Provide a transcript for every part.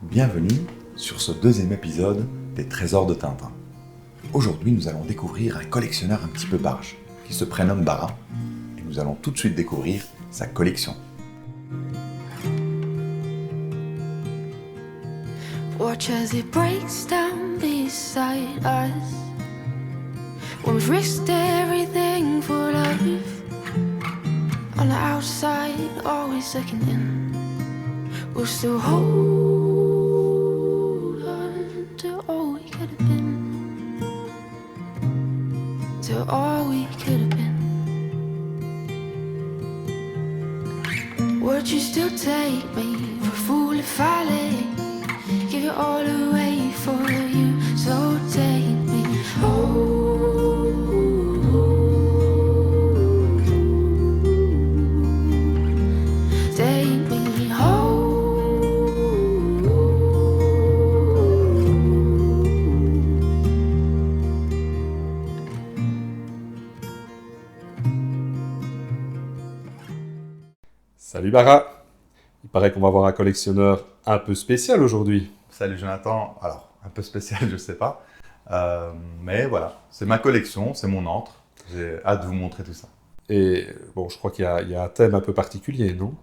Bienvenue sur ce deuxième épisode des Trésors de Tintin. Aujourd'hui, nous allons découvrir un collectionneur un petit peu barge, qui se prénomme Bara, et nous allons tout de suite découvrir sa collection. Watch as it breaks down beside us. When we've risked everything for life. On the outside, always second in. We'll still hold on to all we could have been. To all we could have been. Would you still take me for a fool if I let give it all away for you? So take me home. Take me home. Salut Bara. Il paraît qu'on va avoir un collectionneur un peu spécial aujourd'hui. Salut Jonathan, alors un peu spécial je sais pas, mais voilà, c'est ma collection, c'est mon antre, j'ai hâte de vous montrer tout ça. Et bon, je crois qu'il y a un thème un peu particulier, non?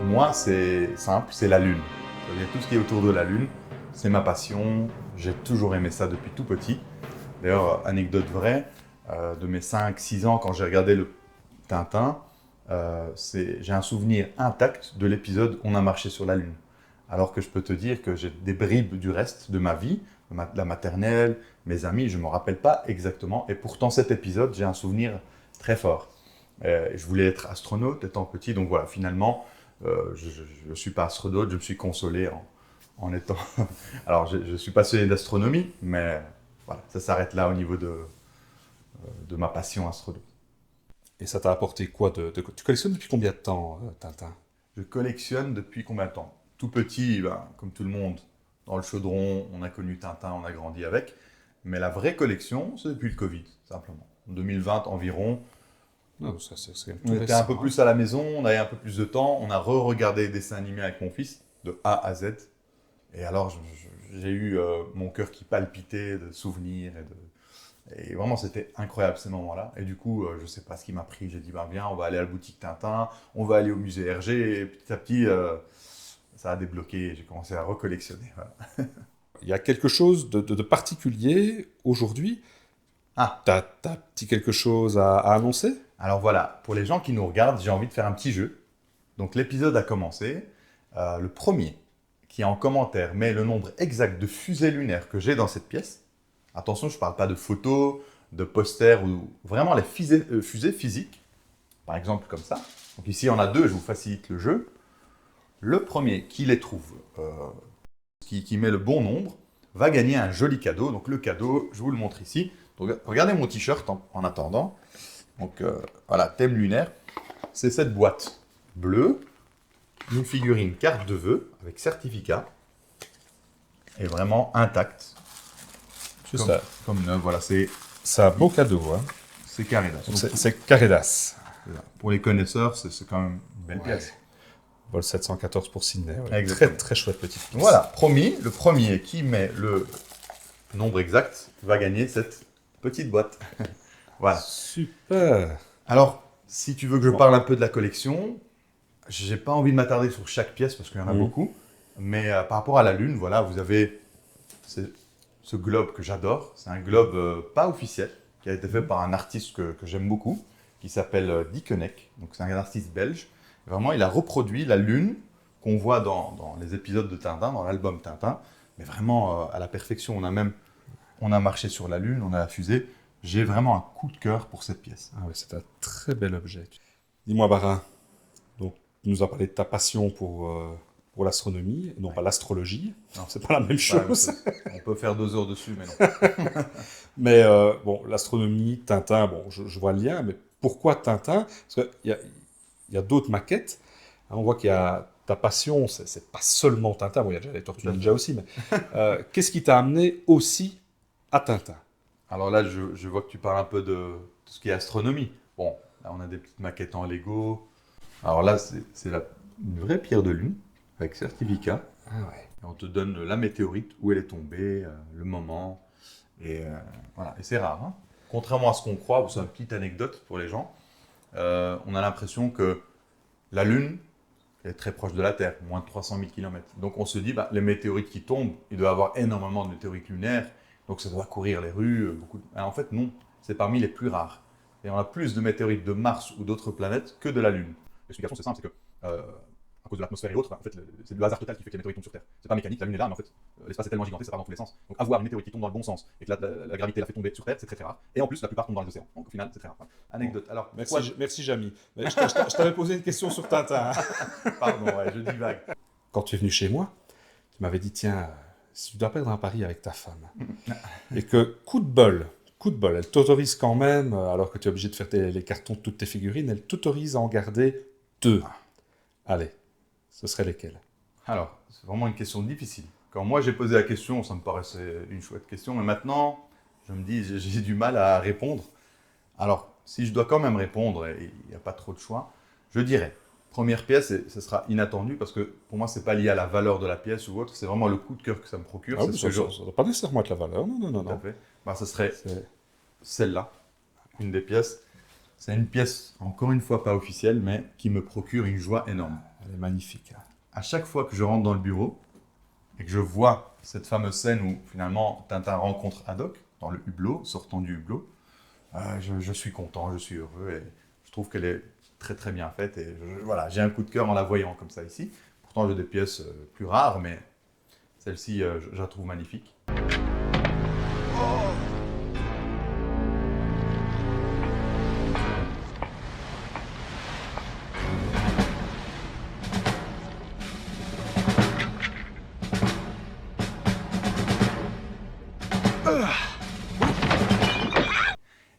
Moi c'est simple, c'est la lune, c'est-à-dire tout ce qui est autour de la lune, c'est ma passion, j'ai toujours aimé ça depuis tout petit. D'ailleurs, anecdote vraie, de mes 5-6 ans quand j'ai regardé le Tintin, j'ai un souvenir intact de l'épisode On a marché sur la lune. Alors que je peux te dire que j'ai des bribes du reste de ma vie, la maternelle, mes amis, je ne me rappelle pas exactement. Et pourtant cet épisode, j'ai un souvenir très fort. Je voulais être astronaute étant petit, donc voilà, finalement, je ne suis pas astronaute, je me suis consolé en étant... Alors, je suis passionné d'astronomie, mais voilà, ça s'arrête là au niveau de ma passion astronaute. Et ça t'a apporté quoi Tu collectionnes depuis combien de temps, Tintin? Je collectionne depuis combien de temps? Tout petit, comme tout le monde, dans le chaudron, on a connu Tintin, on a grandi avec. Mais la vraie collection, c'est depuis le Covid, simplement. En 2020 environ, Non, ça, c'est on était un peu plus à la maison, on avait un peu plus de temps, on a re-regardé les dessins animés avec mon fils, de A à Z. Et alors, j'ai eu mon cœur qui palpitait de souvenirs et vraiment, c'était incroyable ces moments-là. Et du coup, je ne sais pas ce qui m'a pris. J'ai dit, viens, on va aller à la boutique Tintin, on va aller au musée Hergé. Et petit à petit, ça a débloqué et j'ai commencé à recollectionner. Voilà. Il y a quelque chose de particulier aujourd'hui. Ah, T'as petit quelque chose à annoncer? alors voilà, pour les gens qui nous regardent, j'ai envie de faire un petit jeu. Donc l'épisode a commencé. Le premier qui en commentaire met le nombre exact de fusées lunaires que j'ai dans cette pièce. Attention, je ne parle pas de photos, de posters ou vraiment les fusées physiques. Par exemple, comme ça. Donc ici, on a deux, je vous facilite le jeu. Le premier qui les trouve, qui met le bon nombre, va gagner un joli cadeau. Donc le cadeau, je vous le montre ici. Donc, regardez mon t-shirt en attendant. Donc voilà, thème lunaire. C'est cette boîte bleue, une figurine carte de vœux avec certificat et vraiment intacte. C'est ça. Comme neuf, voilà, c'est un beau cadeau, hein. Caredas. Donc, C'est Caredas. pour les connaisseurs, c'est quand même une belle pièce. Vol 714 pour Sydney. Ouais. Exactement. Très, très chouette petite pièce. Voilà, promis, le premier qui met le nombre exact va gagner cette petite boîte. Voilà. Super. Alors, si tu veux que je parle un peu de la collection, j'ai pas envie de m'attarder sur chaque pièce parce qu'il y en a beaucoup. Mais par rapport à la Lune, voilà, vous avez ce globe que j'adore. C'est un globe pas officiel, qui a été fait par un artiste que j'aime beaucoup, qui s'appelle Dickeneck. Donc c'est un artiste belge. Et vraiment, il a reproduit la Lune qu'on voit dans les épisodes de Tintin, dans l'album Tintin, mais vraiment à la perfection. On a marché sur la Lune, on a la fusée. J'ai vraiment un coup de cœur pour cette pièce. Ah ouais, c'est un très bel objet. Dis-moi, Bara, donc, tu nous as parlé de ta passion pour l'astronomie, et non pas l'astrologie. Non. C'est pas la même chose. On peut faire 2 heures dessus, mais non. Mais bon, l'astronomie, Tintin, bon, je vois le lien, mais pourquoi Tintin? Parce qu'il y a d'autres maquettes. Hein, on voit qu'il y a ta passion, c'est pas seulement Tintin, bon, il y a déjà les Tortues Ninja aussi, mais qu'est-ce qui t'a amené aussi à Tintin. Alors là, je vois que tu parles un peu de tout ce qui est astronomie. Bon, là, on a des petites maquettes en Lego. Alors là, une vraie pierre de lune avec certificat. Ah ouais. Et on te donne la météorite, où elle est tombée, le moment. Et voilà, et c'est rare. Hein. Contrairement à ce qu'on croit, c'est une petite anecdote pour les gens, on a l'impression que la Lune est très proche de la Terre, moins de 300 000 km. Donc on se dit, les météorites qui tombent, il doit y avoir énormément de météorites lunaires, donc ça doit courir les rues. En fait, non, c'est parmi les plus rares. Et on a plus de météorites de Mars ou d'autres planètes que de la Lune. L'explication, c'est simple, c'est que à cause de l'atmosphère et autres, en fait, c'est le hasard total qui fait que les météorites tombent sur Terre. C'est pas mécanique, la Lune est là, mais en fait, l'espace est tellement gigantesque, ça part dans tous les sens. Donc avoir une météorite qui tombe dans le bon sens et que la gravité la fait tomber sur Terre, c'est très très rare. Et en plus, la plupart tombent dans les océans. Donc au final, c'est très rare. Anecdote. Alors, Merci Jamy. Mais je t'avais posé une question sur Tintin. Pardon, ouais, je divague. Quand tu es venu chez moi, tu m'avais dit, tiens, si tu dois perdre un pari avec ta femme, et que coup de bol, elle t'autorise quand même, alors que tu es obligé de faire les cartons de toutes tes figurines, elle t'autorise à en garder 2. Allez, ce seraient lesquels? Alors, c'est vraiment une question difficile. Quand moi j'ai posé la question, ça me paraissait une chouette question, mais maintenant, je me dis, j'ai du mal à répondre. Alors, si je dois quand même répondre, et il n'y a pas trop de choix, je dirais, première pièce, et ce sera inattendu, parce que pour moi, ce n'est pas lié à la valeur de la pièce ou autre, c'est vraiment le coup de cœur que ça me procure. Ah oui, ça ne doit pas nécessairement être la valeur, non. Tout à fait. Ce serait celle-là, une des pièces. C'est une pièce, encore une fois, pas officielle, mais qui me procure une joie énorme. Elle est magnifique. À chaque fois que je rentre dans le bureau et que je vois cette fameuse scène où finalement Tintin rencontre Haddock dans le hublot, sortant du hublot, je suis content, je suis heureux et je trouve qu'elle est très très bien faite et voilà, j'ai un coup de cœur en la voyant comme ça ici. Pourtant j'ai des pièces plus rares, mais celle-ci je la trouve magnifique.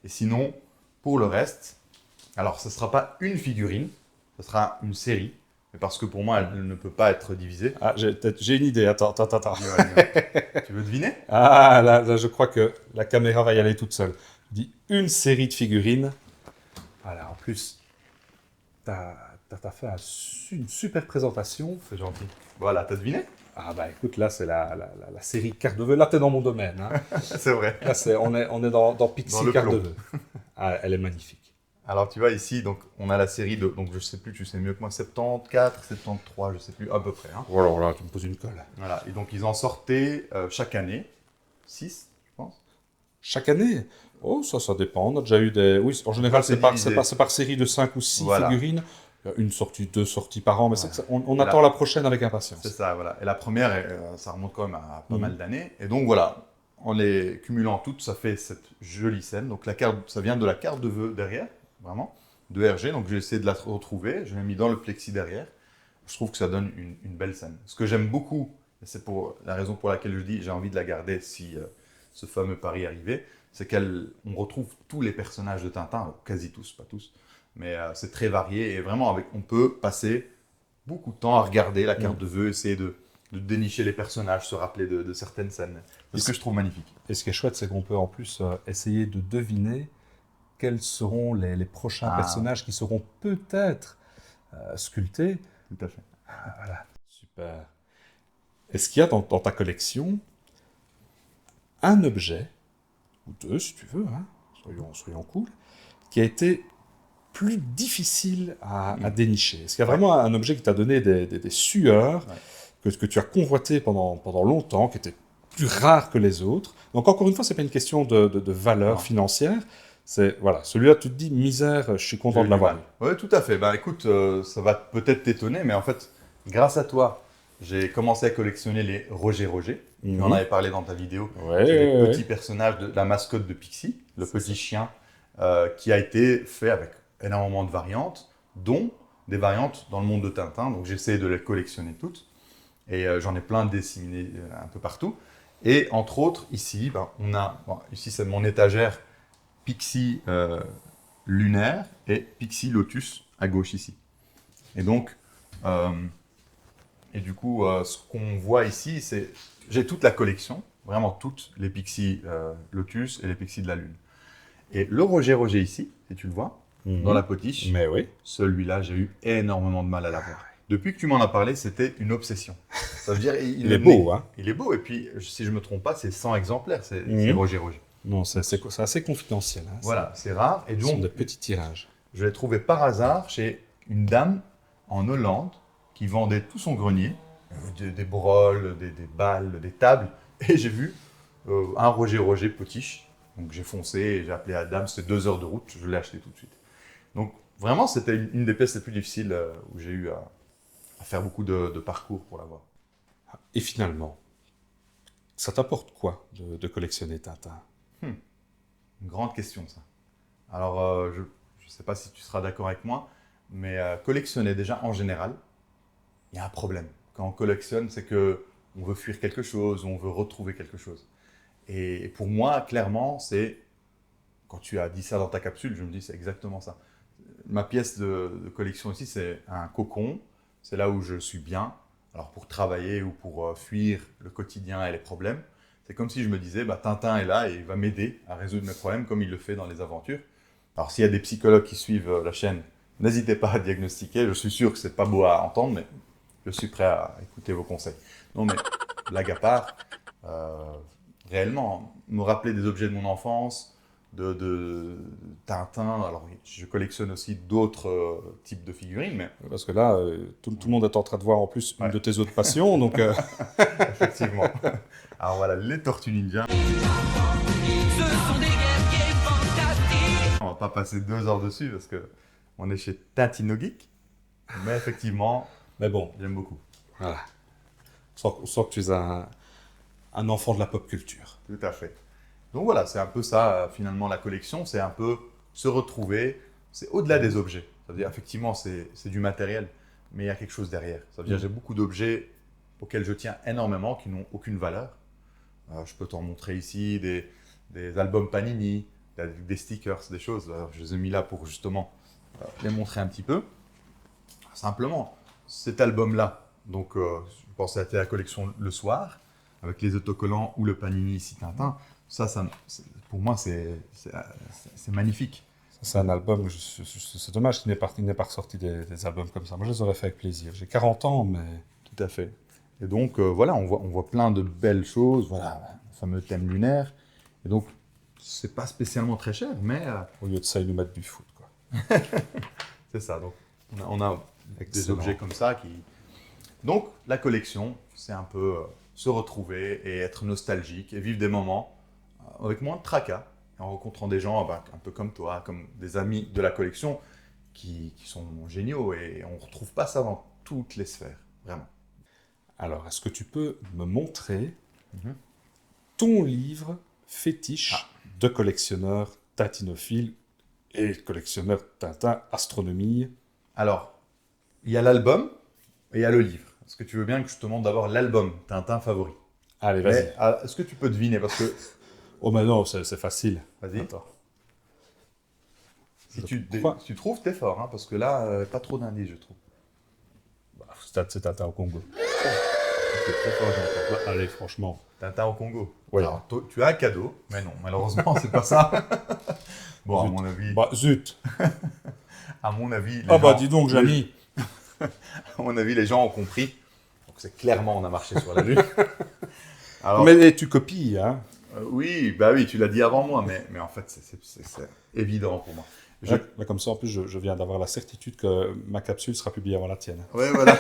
Et sinon, pour le reste, alors ce ne sera pas une figurine, ce sera une série. Mais parce que pour moi, elle ne peut pas être divisée. Ah, j'ai une idée, attends. Tu veux deviner? Ah, là, je crois que la caméra va y aller toute seule. Je dis une série de figurines. Voilà, en plus, t'as fait une super présentation. C'est gentil. Voilà, t'as deviné? Ah bah écoute, là c'est la série carte de vœux. Là t'es dans mon domaine. Hein. C'est vrai. Là on est dans Pixie carte de vœux. Ah, elle est magnifique. Alors tu vois ici, donc on a la série de, donc je sais plus, tu sais mieux que moi, 74, 73, je sais plus, à peu près. Hein. Voilà, là tu me poses une colle. Voilà, et donc ils en sortaient chaque année, 6, je pense. Chaque année? Oh, ça dépend. On a déjà eu des. Oui, en général c'est par série de 5 ou 6 figurines. Une sortie, 2 sorties par an, mais on attend la prochaine avec impatience. C'est ça, voilà. Et la première, ça remonte quand même à pas mal d'années. Et donc voilà, en les cumulant toutes, ça fait cette jolie scène. Donc la carte, ça vient de la carte de vœux derrière, vraiment, de RG. Donc j'ai essayé de la retrouver, je l'ai mis dans le plexi derrière. Je trouve que ça donne une belle scène. Ce que j'aime beaucoup, et c'est pour la raison pour laquelle je dis j'ai envie de la garder si ce fameux pari arrivait, c'est qu'on retrouve tous les personnages de Tintin, quasi tous, pas tous, mais c'est très varié et vraiment on peut passer beaucoup de temps à regarder la carte de vœux, essayer de dénicher les personnages, se rappeler de certaines scènes. C'est ce que je trouve magnifique. Et ce qui est chouette, c'est qu'on peut en plus essayer de deviner quels seront les prochains personnages qui seront peut-être sculptés. Tout à fait. Voilà. Super. Est-ce qu'il y a dans ta collection un objet, ou 2 si tu veux, hein, soyons cool, qui a été plus difficile à dénicher? Est-ce qu'il y a vraiment un objet qui t'a donné des sueurs, que tu as convoité pendant longtemps, qui était plus rare que les autres? Donc encore une fois, ce n'est pas une question de valeur financière. C'est, voilà, celui-là, tu te dis, misère, je suis content de l'avoir. Oui, tout à fait. Écoute, ça va peut-être t'étonner, mais en fait, grâce à toi, j'ai commencé à collectionner les Roger. Tu en avais parlé dans ta vidéo. Les petits personnages de la mascotte de Pixie, le petit chien, qui a été fait avec énormément de variantes, dont des variantes dans le monde de Tintin. Donc j'ai essayé de les collectionner toutes. Et j'en ai plein disséminées un peu partout. Et entre autres, ici, ici c'est mon étagère Pixie lunaire et Pixie Lotus à gauche ici. Et donc, ce qu'on voit ici, c'est j'ai toute la collection. vraiment toutes, les Pixies Lotus et les Pixies de la Lune. Et le Roger Roger ici, si tu le vois, dans la potiche, Mais oui. celui-là, j'ai eu énormément de mal à l'avoir. Depuis que tu m'en as parlé, c'était une obsession. Ça veut dire, Il est beau, hein. Il est beau, et puis, si je ne me trompe pas, c'est 100 exemplaires, c'est Mhm. Roger Roger. Non, c'est assez confidentiel. Hein. Voilà, c'est rare. Et Ce sont donc, des petits tirages. je l'ai trouvé par hasard chez une dame en Hollande qui vendait tout son grenier, des broles, des balles, des tables, et j'ai vu un Roger Roger potiche. Donc j'ai foncé et j'ai appelé la dame, c'était 2 heures de route, je l'ai acheté tout de suite. Donc vraiment, c'était une des pièces les plus difficiles où j'ai eu à faire beaucoup de parcours pour l'avoir. Et finalement, ça t'apporte quoi de collectionner Tintin? Une grande question, ça. Alors, je ne sais pas si tu seras d'accord avec moi, mais collectionner déjà en général, il y a un problème. Quand on collectionne, c'est que on veut fuir quelque chose, on veut retrouver quelque chose. Et pour moi, clairement, c'est quand tu as dit ça dans ta capsule, je me dis c'est exactement ça. Ma pièce de collection ici, c'est un cocon. C'est là où je suis bien. Alors pour travailler ou pour fuir le quotidien et les problèmes, c'est comme si je me disais, bah, Tintin est là et il va m'aider à résoudre mes problèmes comme il le fait dans les aventures. Alors s'il y a des psychologues qui suivent la chaîne, n'hésitez pas à diagnostiquer. Je suis sûr que c'est pas beau à entendre, mais je suis prêt à écouter vos conseils. Non mais, blague à part, réellement, me rappeler des objets de mon enfance, de Tintin. Alors, je collectionne aussi d'autres types de figurines, mais Parce que là, tout le monde est en train de voir en plus une Ouais. de tes autres passions, donc effectivement. Alors voilà, les Tortues Ninja. On va pas passer 2 heures dessus parce que on est chez Tintino Geek, mais effectivement, mais bon, j'aime beaucoup. voilà. On sent que tu es un enfant de la pop culture. Tout à fait. Donc voilà, c'est un peu ça, finalement, la collection, c'est un peu se retrouver, c'est au-delà des objets. Ça veut dire, effectivement, c'est du matériel, mais il y a quelque chose derrière. Ça veut dire, j'ai beaucoup d'objets auxquels je tiens énormément, qui n'ont aucune valeur. Je peux t'en montrer ici des albums Panini, des stickers, des choses. Alors, je les ai mis là pour justement les montrer un petit peu. Simplement, cet album-là, donc je pensais à la collection le soir, avec les autocollants ou le Panini ici Tintin. Pour moi, c'est magnifique. C'est un album, c'est dommage qu'il n'ait pas ressorti des albums comme ça. Moi, je les aurais fait avec plaisir. J'ai 40 ans, mais... Tout à fait. Et donc, voilà, on voit plein de belles choses. Voilà, le fameux thème lunaire. Et donc, c'est pas spécialement très cher, mais Au lieu de ça, ils nous mettent du foot, quoi. c'est ça. Donc, on a des Excellent. objets comme ça qui... Donc, la collection, c'est un peu se retrouver et être nostalgique et vivre des moments avec moins de tracas, en rencontrant des gens un peu comme toi, comme des amis de la collection qui sont géniaux et on ne retrouve pas ça dans toutes les sphères, vraiment. Alors, est-ce que tu peux me montrer Mhm. ton livre fétiche de collectionneur tintinophile et collectionneur Tintin astronomie? Alors, il y a l'album et il y a le livre. Est-ce que tu veux bien que je te montre d'abord l'album Tintin favori? Allez, vas-y. Mais, est-ce que tu peux deviner? Parce que, Oh, mais non, c'est facile. vas-y, Attends. si Quoi? tu trouves, t'es fort, hein, parce que là, pas trop d'indices, je trouve. Bah, c'est Tintin au Congo. C'est très fort, Jonathan. Bah, allez, franchement. Tintin au Congo. Oui. Alors, tu as un cadeau, mais non, malheureusement, c'est pas ça. Bon, Zut. à mon avis, Bah, zut. les Ah, bah, gens- dis donc, Jamy. À mon avis, les gens ont compris. Donc, c'est clairement, on a marché sur la Lune. Alors, Mais tu copies, hein. oui, bah oui, tu l'as dit avant moi, mais en fait, c'est évident pour moi. Là, comme ça, en plus, je viens d'avoir la certitude que ma capsule sera publiée avant la tienne. Ouais, voilà.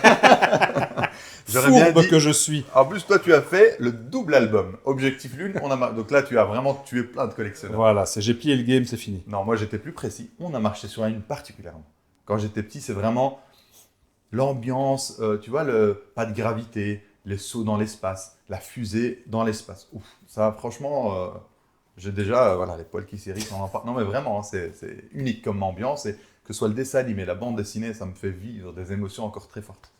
J'aurais bien Fourbe dit. que je suis. En plus, toi, tu as fait le double album. Objectif Lune, donc là, tu as vraiment tué plein de collectionneurs. Voilà, j'ai plié le game, c'est fini. Non, moi, j'étais plus précis. On a marché sur la Lune particulièrement. Quand j'étais petit, c'est vraiment l'ambiance, tu vois, pas de gravité, les sauts dans l'espace, la fusée dans l'espace. Ouf, ça, franchement, j'ai déjà voilà, les poils qui s'irritent. Non, mais vraiment, hein, c'est unique comme ambiance. Et que ce soit le dessin animé, la bande dessinée, ça me fait vivre des émotions encore très fortes.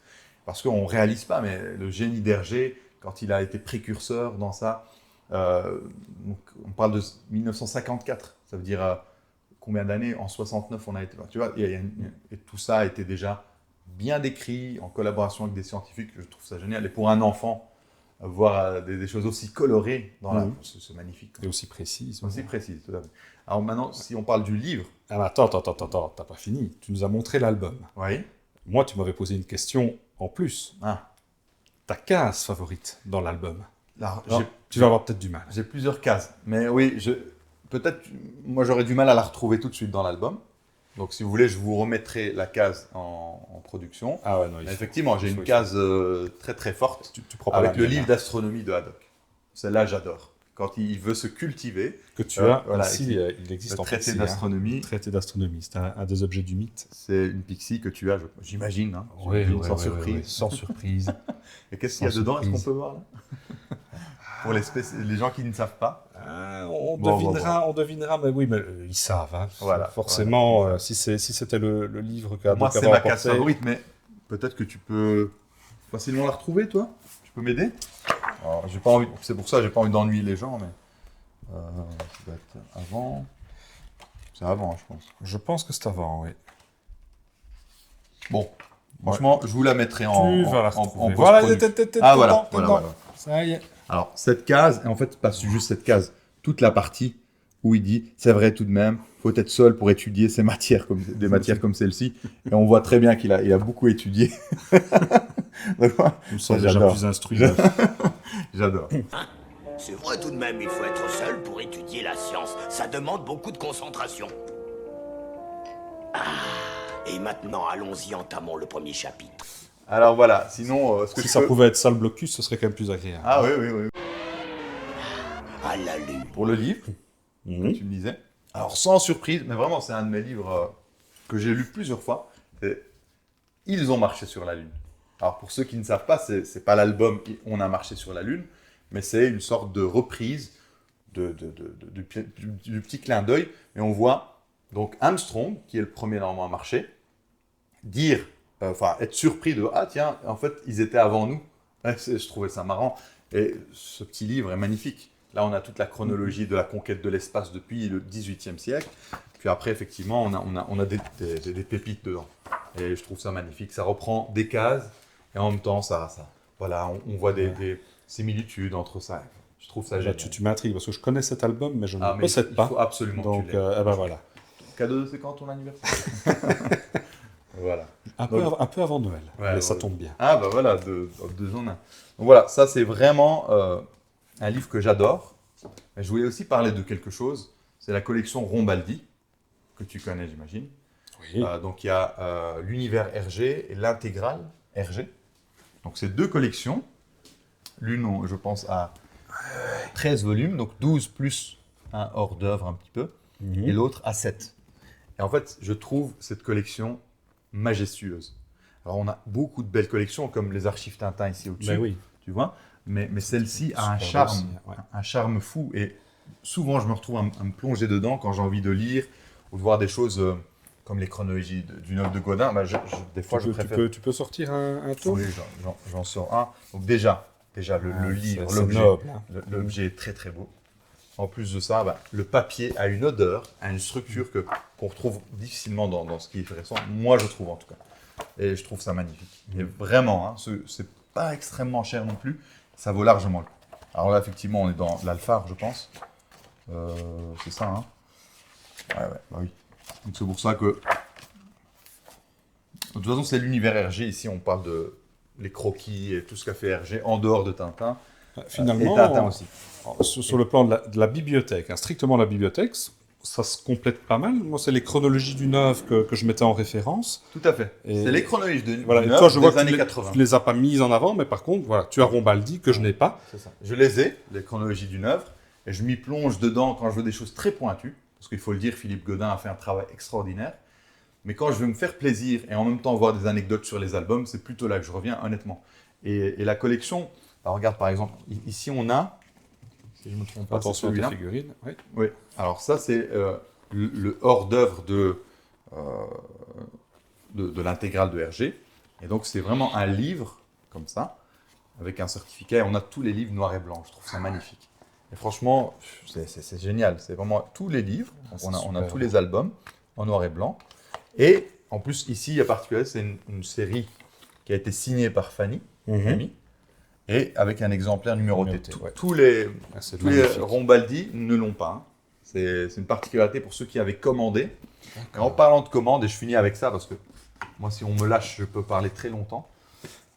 Parce qu'on ne réalise pas, mais le génie d'Hergé, quand il a été précurseur dans ça, donc on parle de 1954, ça veut dire combien d'années? En 69, on a été... Tu vois, et tout ça a été déjà bien décrit, en collaboration avec des scientifiques, je trouve ça génial. Et pour un enfant, voir des choses aussi colorées dans la... C'est magnifique. Et aussi précise. Aussi précise, tout à fait. Alors maintenant, si on parle du livre... Ah, mais attends, t'as pas fini. Tu nous as montré l'album. Oui. Moi, tu m'avais posé une question en plus. Ah. Ta case favorite dans l'album? Alors, Tu vas avoir peut-être du mal. j'ai plusieurs cases. Mais oui, peut-être, moi j'aurais du mal à la retrouver tout de suite dans l'album. Donc si vous voulez, je vous remettrai la case en production. Ah ouais, non, Mais effectivement, j'ai une case très très forte tu prends pas avec la le mienne, livre hein. d'astronomie de Haddock. Celle-là, j'adore. Quand il veut se cultiver. Que tu as, voilà, ici, il existe le en traité pixie, d'astronomie. hein. Traité d'astronomie, c'est un des objets du mythe. C'est une pixie que tu as, j'imagine, hein, Oui, sans surprise. sans surprise. Et qu'est-ce qu'il y a Sans dedans? Est-ce surprise. qu'on peut voir là? Pour les gens qui ne savent pas. On Bon, devinera, mais oui, mais ils savent. Hein. Voilà, Forcément, voilà. si c'était le livre qu'a Moi, c'est avait ma case emporté- favorite, mais peut-être que tu peux facilement la retrouver, toi? Tu peux m'aider? Alors, j'ai pas envie, c'est pour ça que j'ai pas envie d'ennuyer les gens, mais ça doit être avant. C'est avant, je pense. Je pense que c'est avant, oui. Bon, franchement, je vous la mettrai en Tu vas la en retrouver. post-production. Ah, voilà, voilà. Ça y est. Alors, cette case, et en fait, pas juste cette case, toute la partie où il dit, c'est vrai tout de même, faut être seul pour étudier ces matières, des matières comme celle-ci. Et on voit très bien qu'il a beaucoup étudié. Donc, Nous me semble déjà j'adore. plus instruit. J'adore. C'est vrai tout de même, il faut être seul pour étudier la science. Ça demande beaucoup de concentration. Et maintenant, allons-y, entamons le premier chapitre. Alors voilà, sinon, ce que Si je ça peux- pouvait être ça le blocus, ce serait quand même plus agréable. Ah oui, oui, oui. À la lune. Pour le livre, Mhm. tu me disais. Alors sans surprise, mais vraiment c'est un de mes livres que j'ai lu plusieurs fois. C'est Ils ont marché sur la Lune. Alors pour ceux qui ne savent pas, c'est pas l'album On a marché sur la Lune, mais c'est une sorte de reprise du petit clin d'œil. Et on voit donc Armstrong, qui est le premier normalement à marcher, dire, être surpris de ah tiens, en fait ils étaient avant nous. Je trouvais ça marrant. Et ce petit livre est magnifique. Là, on a toute la chronologie de la conquête de l'espace depuis le XVIIIe siècle. Puis après, effectivement, on a des pépites dedans. Et je trouve ça magnifique. Ça reprend des cases et en même temps, voilà, on voit des similitudes entre ça. Je trouve ça Là, génial. tu m'intrigues parce que je connais cet album, mais je ne Ah, le mais possède il pas. faut absolument que Donc, tu l'aies. eh ben voilà. Cadeau, c'est quand ton anniversaire? Voilà. Un peu avant Noël. Ouais, mais ça ouais. tombe bien. Ah bah voilà, deux en un. Donc voilà, ça c'est vraiment un livre que j'adore. Mais je voulais aussi parler de quelque chose. C'est la collection Rombaldi, que tu connais j'imagine. Oui. Donc il y a l'univers Hergé et l'intégrale Hergé. Donc c'est deux collections. L'une, je pense, a 13 volumes, donc 12 plus un hors-d'œuvre un petit peu. Et l'autre a 7. Et en fait, je trouve cette collection majestueuse. Alors, on a beaucoup de belles collections, comme les archives Tintin ici au-dessus, Ben oui. tu vois. Mais celle-ci a un Super charme, aussi, ouais. un charme fou. Et souvent, je me retrouve à me plonger dedans quand j'ai envie de lire ou de voir des choses comme les chronologies d'une œuvre de Godin. Bah, des fois, je préfère... Tu peux sortir un tour? Oui, j'en sors un. Donc déjà le livre, c'est l'objet, noble, hein. l'objet est très très beau. En plus de ça, le papier a une odeur, a une structure qu'on retrouve difficilement dans ce qui est récent. Moi, je trouve en tout cas. Et je trouve ça magnifique. Et vraiment, hein, c'est pas extrêmement cher non plus. Ça vaut largement le coup. Alors là, effectivement, on est dans l'Alphard, je pense. C'est ça, hein. Ouais, bah oui. Donc c'est pour ça que... De toute façon, c'est l'univers Hergé. Ici, on parle de les croquis et tout ce qu'a fait Hergé en dehors de Tintin. Finalement, Et Tintin aussi. sur le plan de la bibliothèque, hein, strictement la bibliothèque, ça se complète pas mal. Moi, c'est les chronologies d'une œuvre que je mettais en référence. Tout à fait. Et- C'est les chronologies de Voilà. Et d'une toi, œuvre je vois des que années tu 80. les as pas mises en avant, mais par contre, voilà, tu as Rombaldi que je n'ai pas. C'est ça. Je les ai, les chronologies d'une œuvre, et je m'y plonge dedans quand je veux des choses très pointues. Parce qu'il faut le dire, Philippe Godin a fait un travail extraordinaire. Mais quand je veux me faire plaisir et en même temps voir des anecdotes sur les albums, c'est plutôt là que je reviens, honnêtement. Et la collection, alors regarde par exemple, ici on a, si je ne me trompe pas, c'est Attention à tes celui-là. figurines. Oui. Oui, alors ça c'est le hors-d'œuvre de l'intégrale de Hergé. Et donc c'est vraiment un livre, comme ça, avec un certificat. Et on a tous les livres noirs et blancs. Je trouve ça magnifique. Et franchement, c'est génial. C'est vraiment tous les livres. Donc on a super. tous les albums en noir et blanc. Et en plus, ici, il y a particulier, c'est une série qui a été signée par Fanny, Rémy. et avec un exemplaire numéroté. Numéroté, ouais. Tous les Ah, c'est tous les magnifique. Rombaldi ne l'ont pas. Hein. C'est une particularité pour ceux qui avaient commandé. Et en parlant de commande, et je finis avec ça parce que moi, si on me lâche, je peux parler très longtemps.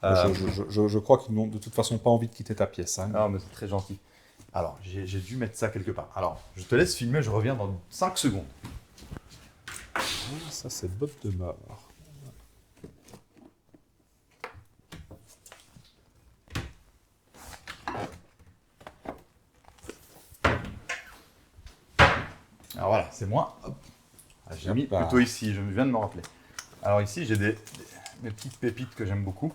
Je crois qu'ils n'ont de toute façon pas envie de quitter ta pièce. Hein. Ah, mais c'est très gentil. Alors, j'ai dû mettre ça quelque part. Alors, je te laisse filmer, je reviens dans 5 secondes. Ah, ça, c'est botte de mort. Alors voilà, c'est moi. Hop. Ah, j'ai mis Hop là. plutôt ici, je viens de me rappeler. Alors ici, j'ai mes petites pépites que j'aime beaucoup.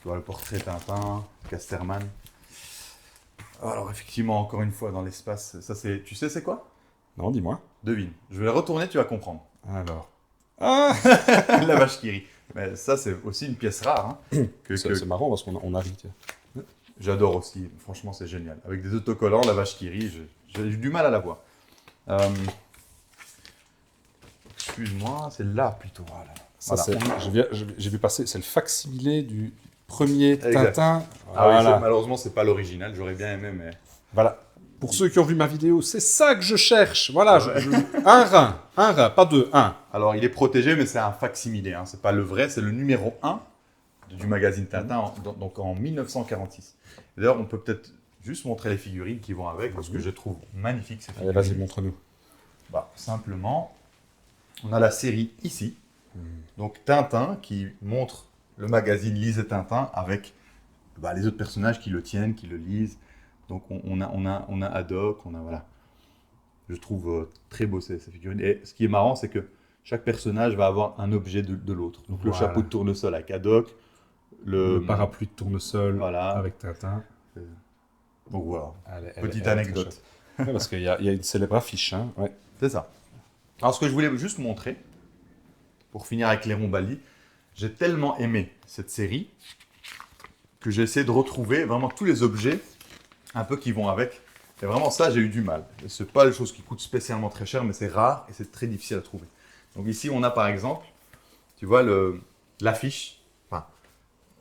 Tu vois, le portrait Tintin, Casterman. Alors effectivement, encore une fois, dans l'espace, ça c'est... Tu sais c'est quoi? Non, dis-moi. Devine. Je vais la retourner, tu vas comprendre. Alors. Ah La vache qui rit. Mais ça, c'est aussi une pièce rare. Hein, C'est marrant parce qu'on a ri. tiens. J'adore aussi. Franchement, c'est génial. Avec des autocollants, la vache qui rit, j'ai eu du mal à la voir. Excuse-moi, c'est là plutôt. Voilà. Ça, Voilà. j'ai vu passer, c'est le facsimilé du premier Exact. Tintin. Ah oui, Voilà. malheureusement, c'est pas l'original. J'aurais bien aimé, mais... Voilà. Pour ceux qui ont vu ma vidéo, c'est ça que je cherche. Voilà, un rein, pas deux, un. Alors, il est protégé, mais c'est un facsimilé. Hein. C'est pas le vrai, c'est le numéro 1 du magazine Tintin, donc en 1946. D'ailleurs, on peut peut-être juste montrer les figurines qui vont avec, parce que je trouve magnifique ces Allez, figurines. vas-y, montre-nous. Bah, simplement, on a la série ici. Donc, Tintin qui montre le magazine Lisez Tintin avec les autres personnages qui le tiennent, qui le lisent. Donc, on a Haddock, on a voilà. Je trouve très beau ces figurines. Et ce qui est marrant, c'est que chaque personnage va avoir un objet de l'autre. Donc, le Voilà. chapeau de tournesol avec Haddock, Le parapluie de tournesol Voilà. avec Tintin. Donc, voilà. Petite Elle est anecdote. très chouette. Ouais, parce qu'il y a une célèbre affiche. Hein. Ouais. C'est ça. Alors, ce que je voulais juste montrer, pour finir avec les Rombaldi, j'ai tellement aimé cette série que j'ai essayé de retrouver vraiment tous les objets un peu qui vont avec. Et vraiment ça, j'ai eu du mal. Ce n'est pas les choses qui coûtent spécialement très cher, mais c'est rare et c'est très difficile à trouver. Donc ici, on a par exemple, tu vois, l'affiche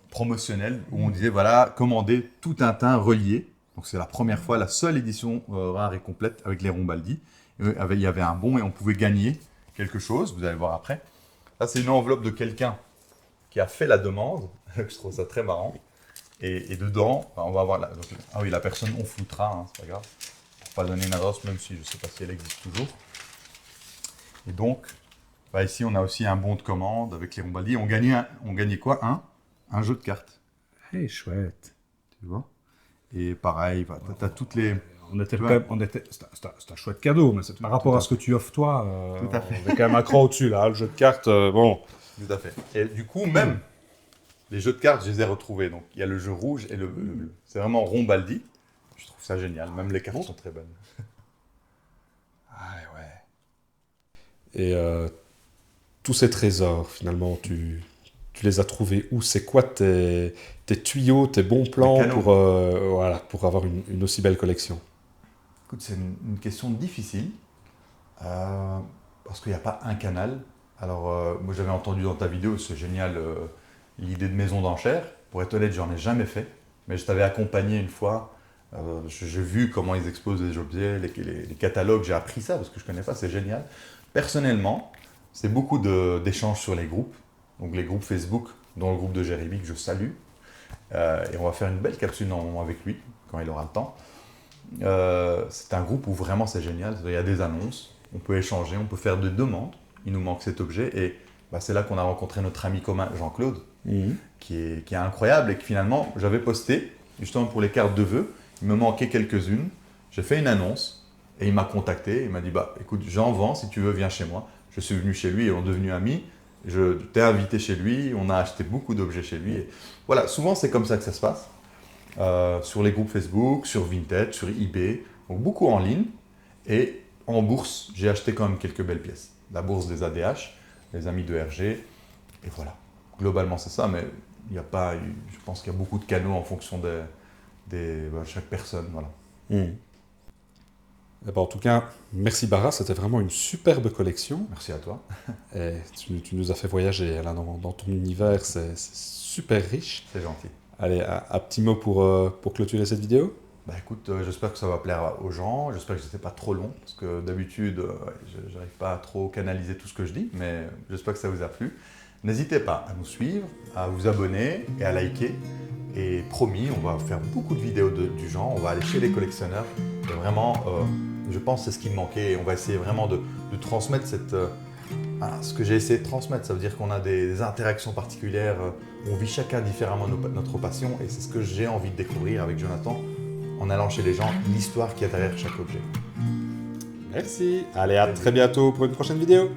promotionnelle où on disait, voilà, commandez tout Tintin relié. Donc c'est la première fois, la seule édition rare et complète avec les Rombaldi. Il y avait un bon et on pouvait gagner quelque chose, vous allez voir après. Là, c'est une enveloppe de quelqu'un qui a fait la demande. Je trouve ça très marrant. Et dedans, on va voir ah oui, la personne, on floutera, hein, c'est pas grave. Pour pas donner une adresse, même si je ne sais pas si elle existe toujours. Et donc, ici, on a aussi un bon de commande avec les Rombaldi. On gagnait quoi? Un jeu de cartes. Hey, chouette. Tu vois? Et pareil, tu as toutes les... C'est un chouette cadeau, mais par rapport à ce que tu offres toi, Tout à fait. on est quand même un cran au-dessus là. Le jeu de cartes, bon. Tout à fait. Et du coup, même les jeux de cartes, je les ai retrouvés. Donc, il y a le jeu rouge et le bleu. C'est vraiment Rombaldi. Je trouve ça génial. Même les cartes sont très bonnes. Ah ouais. Et tous ces trésors, finalement, tu les as trouvés où? C'est quoi tes tuyaux, tes bons plans pour avoir une aussi belle collection? Écoute, c'est une question difficile. Parce qu'il n'y a pas un canal. Alors, moi, j'avais entendu dans ta vidéo, c'est génial, l'idée de maison d'enchères. Pour être honnête, j'en ai jamais fait. Mais je t'avais accompagné une fois. J'ai vu comment ils exposent les objets, les catalogues. J'ai appris ça parce que je ne connais pas, c'est génial. Personnellement, c'est beaucoup d'échanges sur les groupes. Donc les groupes Facebook, dont le groupe de Jérémy que je salue. Et on va faire une belle capsule normalement avec lui, quand il aura le temps. C'est un groupe où vraiment c'est génial. Il y a des annonces, on peut échanger, on peut faire des demandes. Il nous manque cet objet. Et c'est là qu'on a rencontré notre ami commun Jean-Claude, qui est incroyable et que finalement j'avais posté, justement pour les cartes de vœux. Il me manquait quelques-unes. J'ai fait une annonce et il m'a contacté. Il m'a dit écoute, j'en vends, si tu veux, viens chez moi. Je suis venu chez lui et on est devenus amis. Je t'ai invité chez lui, on a acheté beaucoup d'objets chez lui. Et voilà, souvent c'est comme ça que ça se passe. Sur les groupes Facebook, sur Vinted, sur eBay, donc beaucoup en ligne. Et en bourse, j'ai acheté quand même quelques belles pièces. La bourse des ADH, les amis de RG, et voilà. Globalement c'est ça, mais il n'y a pas, je pense qu'il y a beaucoup de canaux en fonction de chaque personne. Voilà. Eh ben, en tout cas, merci Bara, c'était vraiment une superbe collection. Merci à toi. Et tu nous as fait voyager là, dans ton univers, c'est super riche. C'est gentil. Allez, un petit mot pour clôturer cette vidéo. Bah écoute, j'espère que ça va plaire aux gens, j'espère que c'était pas trop long, parce que d'habitude, j'arrive pas à trop canaliser tout ce que je dis, mais j'espère que ça vous a plu. N'hésitez pas à nous suivre, à vous abonner et à liker. Et promis, on va faire beaucoup de vidéos du genre, on va aller chez les collectionneurs. Et vraiment, je pense que c'est ce qui me manquait, et on va essayer vraiment de transmettre ce que j'ai essayé de transmettre. Ça veut dire qu'on a des interactions particulières, on vit chacun différemment notre passion, et c'est ce que j'ai envie de découvrir avec Jonathan, en allant chez les gens, l'histoire qu'il y a derrière chaque objet. Merci. Allez, à très bientôt pour une prochaine vidéo.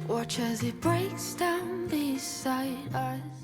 Watch as it breaks down beside us.